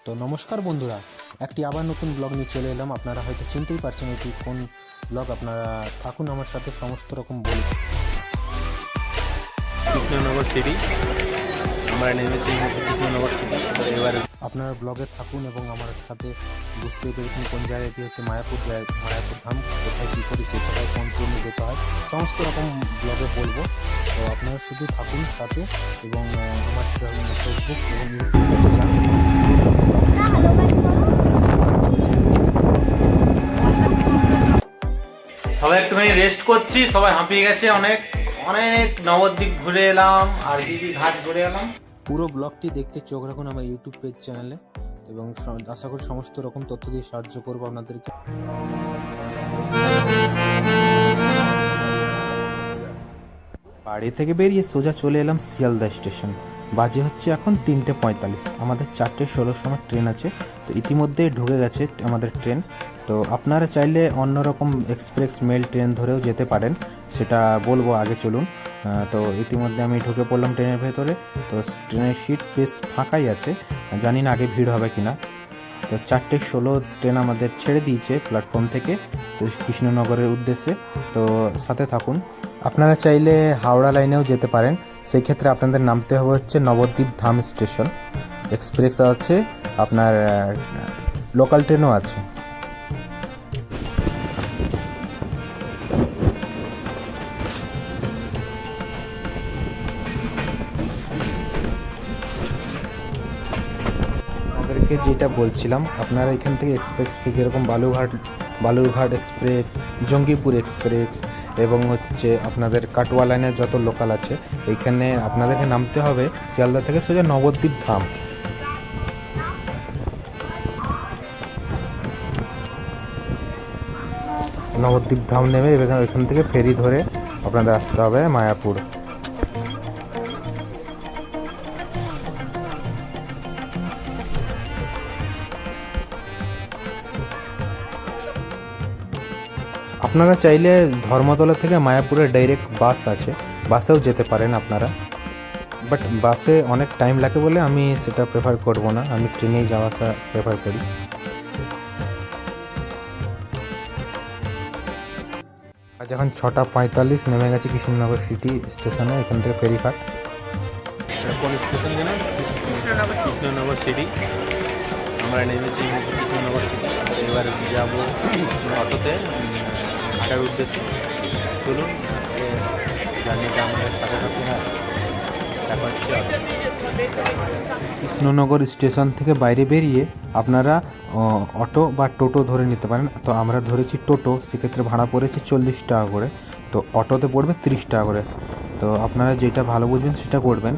তো নমস্কার বন্ধুরা, একটি আবার নতুন ব্লগ নিয়ে চলে এলাম। আপনারা হয়তো চিনতেই পারছেন এটি কোন ব্লগ। আপনারা থাকুন আমার সাথে, সমস্ত রকম বলি। কৃষ্ণনগর সিটি আমরা নেমেছি কৃষ্ণনগর সিটি। এবার আপনারা ব্লগে থাকুন এবং আমার সাথে বুঝতে পেরেছেন কোন জায়গায় এটি হচ্ছে মায়াপুর ধাম। কোথায় কী করে যেতে হয়, কোন ট্রেনে যেতে হয়, সমস্ত রকম ব্লগে বলবো। তো আপনারা শুধু থাকুন সাথে এবং আমার ফেসবুক এবং ইউটিউব যান। সবাই একটুখানি রেস্ট করছি, সবাই হাঁপিয়ে গেছে। অনেক অনেক নবদ্বীপ ঘুরে এলাম আর দিদি ঘাট ঘুরে এলাম। পুরো ব্লগটি দেখতে চোখ রাখুন আমার ইউটিউব পেজ চ্যানেলে এবং আশা করি সমস্ত রকম তথ্য দিয়ে সাহায্য করবো আপনাদেরকে। বাড়ি থেকে বেরিয়ে সোজা চলে এলাম শিয়ালদা স্টেশন। বাজে হচ্ছে এখন 3:45। আমাদের 4:16 সময় ট্রেন আছে। তো ইতিমধ্যে ঢুকে গেছে আমাদের ট্রেন। তো আপনারা চাইলে অন্যরকম এক্সপ্রেস মেল ট্রেন ধরেও যেতে পারেন, সেটা বলবো। আগে চলুন। তো ইতিমধ্যে আমি ঢুকে পড়লাম ট্রেনের ভেতরে। তো ট্রেনের সিট বেশ ফাঁকাই আছে, জানি না আগে ভিড় হবে কিনা। তো 4:16 ট্রেন আমাদের ছেড়ে দিয়েছে প্ল্যাটফর্ম থেকে, তো কৃষ্ণনগরের উদ্দেশ্যে। তো সাথে থাকুন। আপনারা চাইলে হাওড়া লাইনেও যেতে পারেন, সেই ক্ষেত্রে আপনাদের নামতে হবে হচ্ছে নবদ্বীপ ধাম স্টেশন। এক্সপ্রেস আছে, আপনার লোকাল ট্রেনও আছে। আপনাদেরকে যেটা বলছিলাম, আপনারা এখান থেকে এক্সপ্রেস যেরকম বালুরঘাট এক্সপ্রেস, জঙ্গিপুর এক্সপ্রেস এবং হচ্ছে আপনাদের কাটোয়া লাইনের যত লোকাল আছে, এইখানে আপনাদেরকে নামতে হবে শিয়ালদা থেকে সোজা নবদ্বীপ ধাম। নবদ্বীপ ধাম নেমে এখান থেকে ফেরি ধরে আপনাদের আসতে হবে মায়াপুর। আপনারা চাইলে ধর্মতলা থেকে মায়াপুরের ডাইরেক্ট বাস আছে, বাসেও যেতে পারেন আপনারা। বাট বাসে অনেক টাইম লাগে বলে আমি সেটা প্রেফার করব না, আমি ট্রেনেই যাওয়া আসা প্রেফার করি। আজ এখন 6:45, নেমে গেছি কৃষ্ণনগর সিটি স্টেশনে। এখান থেকে ফেরিঘাট। কোন স্টেশন যেন? কৃষ্ণনগর সিটি আমরা নেমেছি কৃষ্ণনগর সিটি। এবার যাবো অটোতে ঘাটের উদ্দেশ্যে। চলুন, জার্নিটা আমাদের সাথে সাথে দেখা হচ্ছে। কৃষ্ণনগর স্টেশন থেকে বাইরে বেরিয়ে আপনারা অটো বা টোটো ধরে নিতে পারেন। তো আমরা ধরেছি টোটো, সেক্ষেত্রে ভাড়া পড়েছে 40 টাকা করে। তো অটোতে পড়বে 30 টাকা করে। তো আপনারা যেটা ভালো বুঝবেন সেটা করবেন।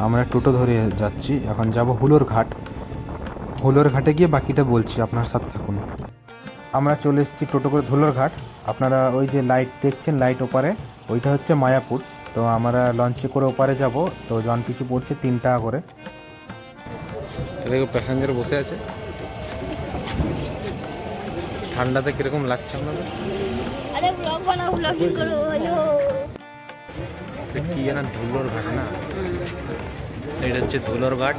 আমরা টোটো ধরে যাচ্ছি, এখন যাব হুলোর ঘাট। হুলোর ঘাটে গিয়ে বাকিটা বলছি, আপনার সাথে থাকুন। আমরা চলে এসেছি টোটো করে ধুলোর ঘাট। আপনারা ওই যে লাইট দেখছেন, লাইট ওপারে, ওইটা হচ্ছে মায়াপুর। তো আমরা লঞ্চে করে ওপারে যাব। তো জন পিছু পড়ছে 3 টাকা করে। দেখো প্যাসেঞ্জার বসে আছে। ঠান্ডাতে কিরকম লাগছে আপনাদের? আরে ব্লগ বানাও, ব্লগিং করো। হ্যালো, কি জানা, ধুলোর ঘাট না? এটা হচ্ছে ধুলোর ঘাট,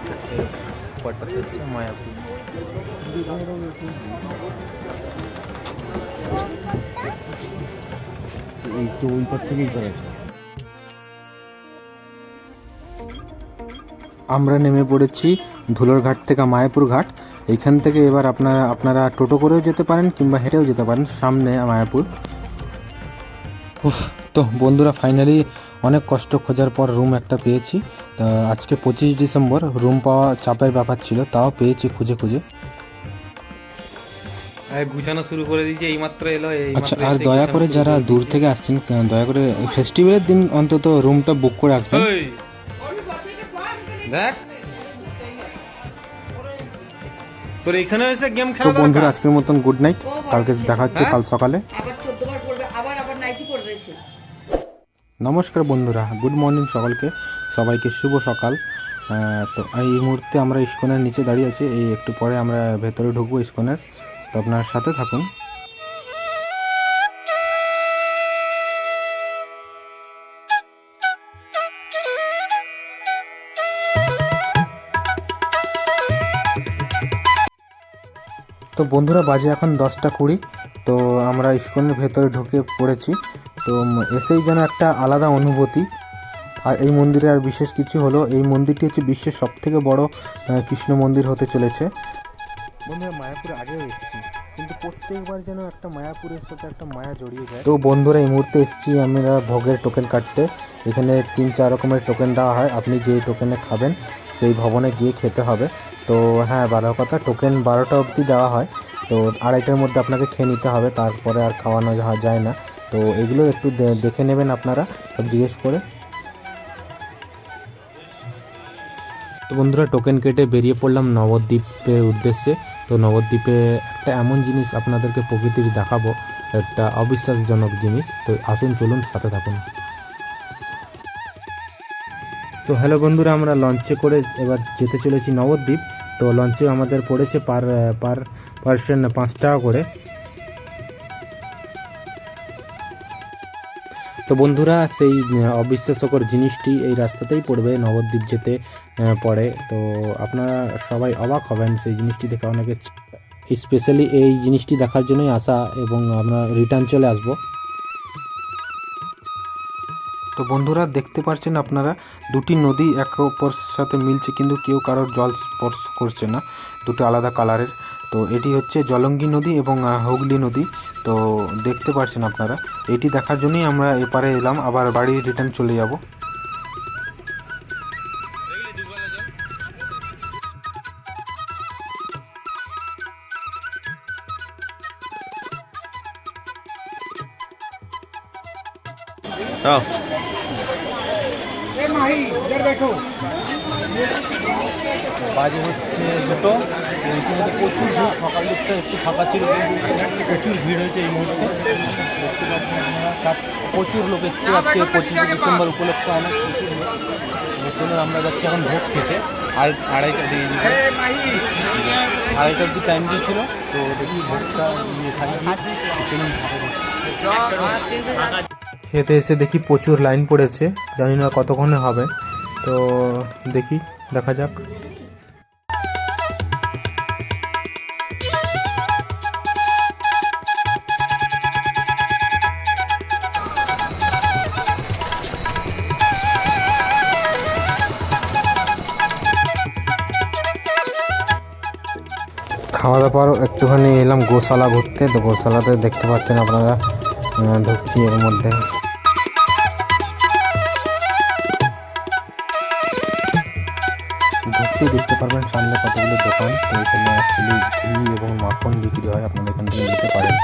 পরটাতে হচ্ছে মায়াপুর। এই তো ওই পর থেকেই করেছে। আমরা নেমে পড়েছি ধুলোর ঘাট থেকে মায়াপুর ঘাট। এইখান থেকে এবার আপনারা টোটো করেও যেতে পারেন কিংবা হেঁটেও যেতে পারেন, সামনে মায়াপুর। তো বন্ধুরা, ফাইনালি অনেক কষ্ট খোঁজার পর রুম একটা পেয়েছি। তো আজকে 25 ডিসেম্বর, রুম পাওয়া চাপের ব্যাপার ছিল, তাও পেয়েছি খুঁজে খুঁজে। গুছানো শুরু করে দিয়েছে, এইমাত্র এলো। আচ্ছা, আর দয়া করে যারা দূর থেকে আসছেন, দয়া করে ফেস্টিভ্যালের দিন অন্তত রুমটা বুক করে আসবেন। দেখ তোর এখানে এসে গেম তো খেলা বন্ধুরা, আজকের মতন গুড নাইট। কালকে দেখা হচ্ছে কাল সকালে। আবার 14 বার পড়বে, আবার নাইটি পড়বে এসে। নমস্কার বন্ধুরা, গুড মর্নিং সবাইকে শুভ সকাল। তো এই মুহূর্তে আমরা ইস্কনের নিচে দাঁড়িয়ে আছি। এই একটু পরে আমরা ভেতরে ঢুকবো ইস্কনের। তো আপনার সাথে থাকুন। তো বন্ধুরা বাজে এখন 10টা 20। তো আমরা ইস্কনের ভেতরে ঢুকে পড়েছি। তো এসেই যেন একটা আলাদা অনুভূতি। আর এই মন্দিরে আর বিশেষ কিছু হলো, এই মন্দিরটি হচ্ছে বিশ্বের সবথেকে বড় কৃষ্ণ মন্দির হতে চলেছে। বন্ধুরা মায়াপুরে আগেও এসেছি, কিন্তু প্রত্যেকবার যেন একটা মায়াপুরের সাথে একটা মায়া জড়িয়ে যায়। তো বন্ধুরা এই মুহূর্তে এসেছি আমরা ভোগের টোকেন কাটতে। এখানে 3-4 রকমের টোকেন দেওয়া হয়, আপনি যেই টোকেনে খাবেন সেই ভবনে গিয়ে খেতে হবে। তো হ্যাঁ, ভালো কথা, টোকেন 12টা অবধি দেওয়া হয়। তো 2:30টার মধ্যে আপনাকে খেয়ে নিতে হবে, তারপরে আর খাওয়ানো যায় না। তো এগুলো একটু দেখে নেবেন আপনারা সব জিজ্ঞেস করে। তো বন্ধুরা টোকেন কেটে বেরিয়ে পড়লাম নবদ্বীপের উদ্দেশ্যে। তো নবদ্বীপে একটা এমন জিনিস আপনাদেরকে প্রকৃতির দেখাবো, একটা অবিশ্বাসজনক জিনিস। তো আসুন, চলুন, সাথে থাকুন। তো হ্যালো বন্ধুরা, আমরা লঞ্চে করে এবার যেতে চলেছি নবদ্বীপ। তো লঞ্চে আমাদের পড়েছে পার পার্সন 5 টাকা করে। তো বন্ধুরা সেই অবিশ্বাস্যকর জিনিসটি এই রাস্তাতেই পড়বে, নবদ্বীপ যেতে পড়ে। তো আপনারা সবাই অবাক হবেন সেই জিনিসটি দেখে, অনেকে স্পেশালি এই জিনিসটি দেখার জন্যই আসা, এবং আমরা রিটার্ন চলে আসব। তো বন্ধুরা দেখতে পাচ্ছেন আপনারা, দুটি নদী একে অপরের সাথে মিলছে, কিন্তু কেউ কারোর জল স্পর্শ করছে না, দুটো আলাদা কালারের। তো এটি হচ্ছে জলঙ্গি নদী এবং হুগলি নদী। তো দেখতে পাচ্ছেন আপনারা, এটি দেখার জন্যই আমরা এপারে এলাম, আবার বাড়ি রিটার্ন চলে যাব। বাজে হচ্ছে 2টো। ইতিমধ্যে প্রচুর ভিড়, সকাল দিকটা একটু ফাঁকা ছিল, কিন্তু প্রচুর ভিড় হয়েছে এই মুহূর্তে। দেখতে পাচ্ছেন আপনারা, প্রচুর লোক এসছে আজকে 25শে ডিসেম্বর উপলক্ষে, অনেক প্রচুর লোক। চলুন আমরা যাচ্ছি এখন ভোগ খেতে। আর 2:30টা দিয়ে দিল, 2:30 অব্দি টাইম দিয়েছিল। তো দেখি ভোগটা চলুন। খেতে এসে দেখি প্রচুর লাইন পড়েছে, জানি না কতক্ষণে হবে। তো দেখা যাক। খাওয়া দাওয়ার একটুখানি এলাম গোশালা ঘুরতে। তো গোশালাতে দেখতে পাচ্ছেন আপনারা, ঢুকছি এর মধ্যে। ঢুকতেই দেখতে পারবেন সামনে কতগুলো দোকান। তো এখানে অ্যাকচুয়ালি ঘি এবং মাখন বিক্রি হয়, আপনারা এখান থেকে নিতে পারেন।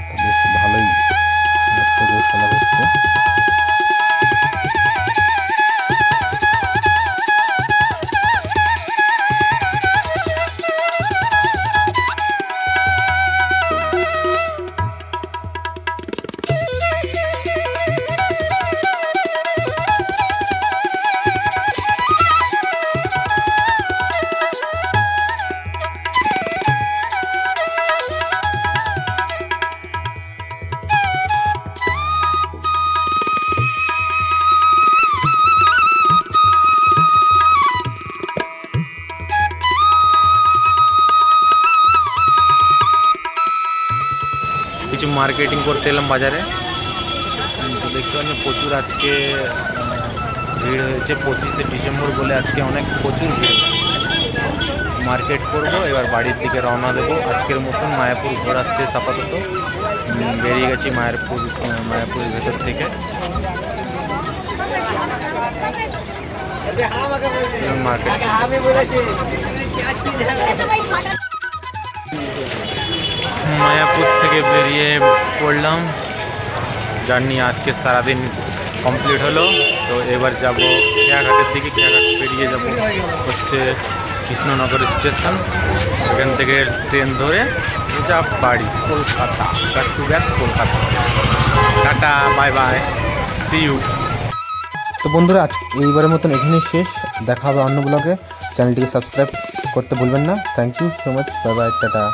তো বেশ ভালোই গোশালা ঘুরতে। কিছু মার্কেটিং করতে এলাম বাজারে। তো দেখতে পাচ্ছেন প্রচুর আজকে ভিড় হয়েছে, 25শে ডিসেম্বর বলে আজকে প্রচুর ভিড়। মার্কেট করব, এবার বাড়ির দিকে রওনা দেবো। আজকের মতন মায়াপুর ঘোরা শেষ আপাতত। বেরিয়ে গেছি মায়াপুরের ভেতর থেকে। মার্কেট মায়াপুর থেকে বেরিয়ে পড়লাম। জার্নি আজকে সারাদিন কমপ্লিট হলো। তো এবার যাব খেয়াঘাটের দিকে। খেয়াঘাট পেরিয়ে যাব হচ্ছে কৃষ্ণনগর স্টেশন। এখান থেকে ট্রেন ধরে যা বাড়ি Kolkata, back to back Kolkata. Tata, bye bye, see you. তো বন্ধুরা আজ এইবারের মতন এখানেই শেষ, দেখা হবে অন্য ব্লগে। চ্যানেলটিকে সাবস্ক্রাইব করতে ভুলবেন না। Thank you so much, bye bye, tata.